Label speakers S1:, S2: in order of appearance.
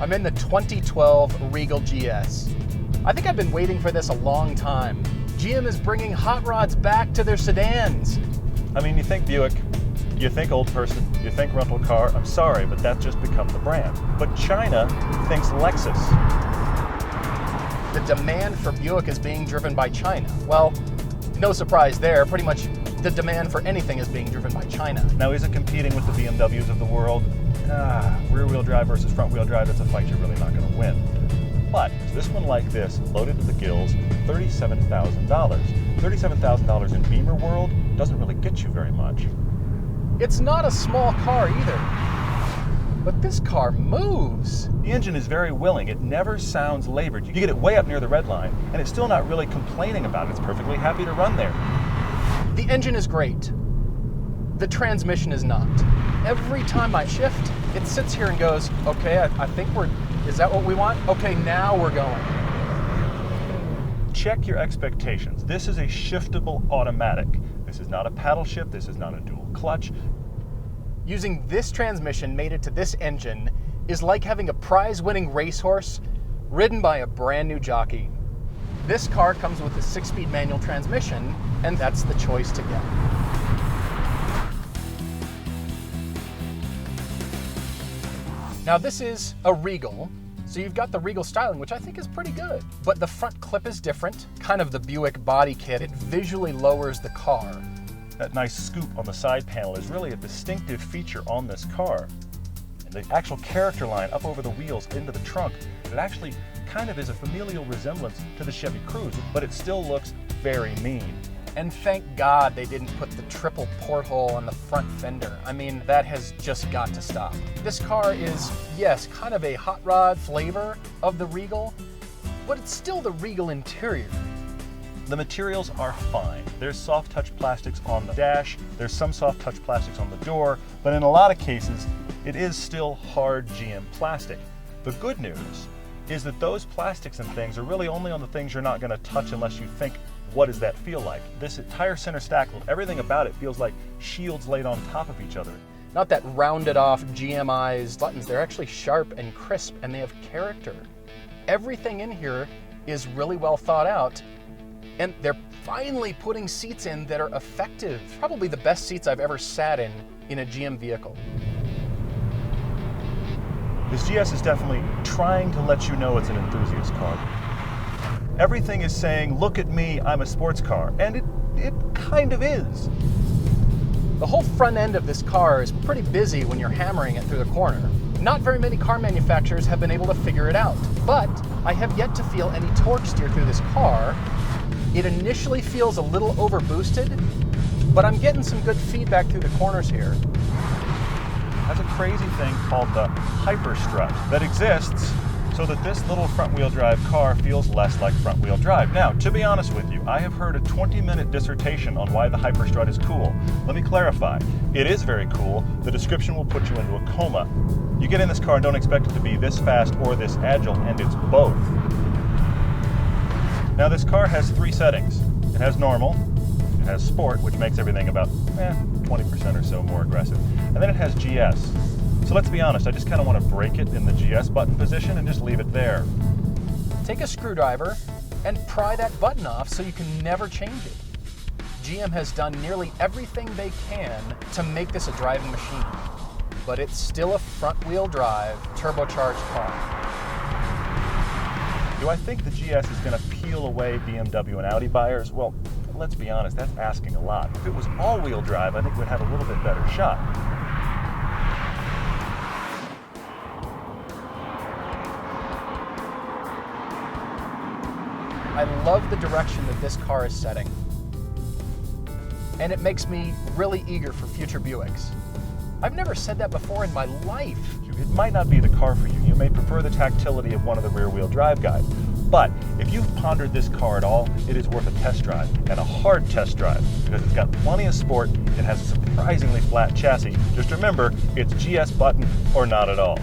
S1: I'm in the 2012 Regal GS. I think I've been waiting for this a long time. GM is bringing hot rods back to their sedans.
S2: I mean, you think Buick, you think old person, you think rental car. I'm sorry, but that's just become the brand. But China thinks Lexus.
S1: The demand for Buick is being driven by China. Well, no surprise there. Pretty much the demand for anything is being driven by China.
S2: Now, is it competing with the BMWs of the world? Rear-wheel drive versus front-wheel drive, that's a fight you're really not going to win. But this one like this, loaded to the gills, $37,000. $37,000 in Beamer world doesn't really get you very much.
S1: It's not a small car either, but this car moves.
S2: The engine is very willing. It never sounds labored. You get it way up near the red line, and it's still not really complaining about it. It's perfectly happy to run there.
S1: The engine is great. The transmission is not. Every time I shift, it sits here and goes, okay, I think is that what we want? Okay, now we're going.
S2: Check your expectations. This is a shiftable automatic. This is not a paddle shift. This is not a dual clutch.
S1: Using this transmission mated to this engine is like having a prize-winning racehorse ridden by a brand new jockey. This car comes with a 6-speed manual transmission, and that's the choice to get. Now this is a Regal, so you've got the Regal styling, which I think is pretty good. But the front clip is different, kind of the Buick body kit. It visually lowers the car.
S2: That nice scoop on the side panel is really a distinctive feature on this car. And the actual character line up over the wheels into the trunk, it actually kind of is a familial resemblance to the Chevy Cruze, but it still looks very mean.
S1: And thank God they didn't put the triple porthole on the front fender. I mean, that has just got to stop. This car is, yes, kind of a hot rod flavor of the Regal, but it's still the Regal interior.
S2: The materials are fine. There's soft touch plastics on the dash, there's some soft touch plastics on the door, but in a lot of cases, it is still hard GM plastic. The good news is that those plastics and things are really only on the things you're not going to touch unless you think, what does that feel like? This entire center stack, everything about it feels like shields laid on top of each other.
S1: Not that rounded off GMized buttons, they're actually sharp and crisp and they have character. Everything in here is really well thought out, and they're finally putting seats in that are effective. Probably the best seats I've ever sat in a GM vehicle.
S2: This GS is definitely trying to let you know it's an enthusiast car. Everything is saying, look at me, I'm a sports car, and it kind of is.
S1: The whole front end of this car is pretty busy when you're hammering it through the corner. Not very many car manufacturers have been able to figure it out, but I have yet to feel any torque steer through this car. It initially feels a little over boosted, but I'm getting some good feedback through the corners here.
S2: That's a crazy thing called the hyper strut that exists so that this little front-wheel drive car feels less like front-wheel drive. Now, to be honest with you, I have heard a 20-minute dissertation on why the hyper strut is cool. Let me clarify. It is very cool. The description will put you into a coma. You get in this car and don't expect it to be this fast or this agile, and it's both. Now, this car has 3 settings. It has normal, it has sport, which makes everything about 20% or so more aggressive, and then it has GS. So let's be honest, I just kind of want to break it in the GS button position and just leave it there.
S1: Take a screwdriver and pry that button off so you can never change it. GM has done nearly everything they can to make this a driving machine, but it's still a front-wheel drive, turbocharged car.
S2: Do I think the GS is going to peel away BMW and Audi buyers? Well, let's be honest, that's asking a lot. If it was all-wheel drive, I think we'd have a little bit better shot.
S1: I love the direction that this car is setting, and it makes me really eager for future Buicks. I've never said that before in my life.
S2: It might not be the car for you. You may prefer the tactility of one of the rear-wheel drive guys. But if you've pondered this car at all, it is worth a test drive, and a hard test drive, because it's got plenty of sport, it has a surprisingly flat chassis. Just remember, it's GS button or not at all.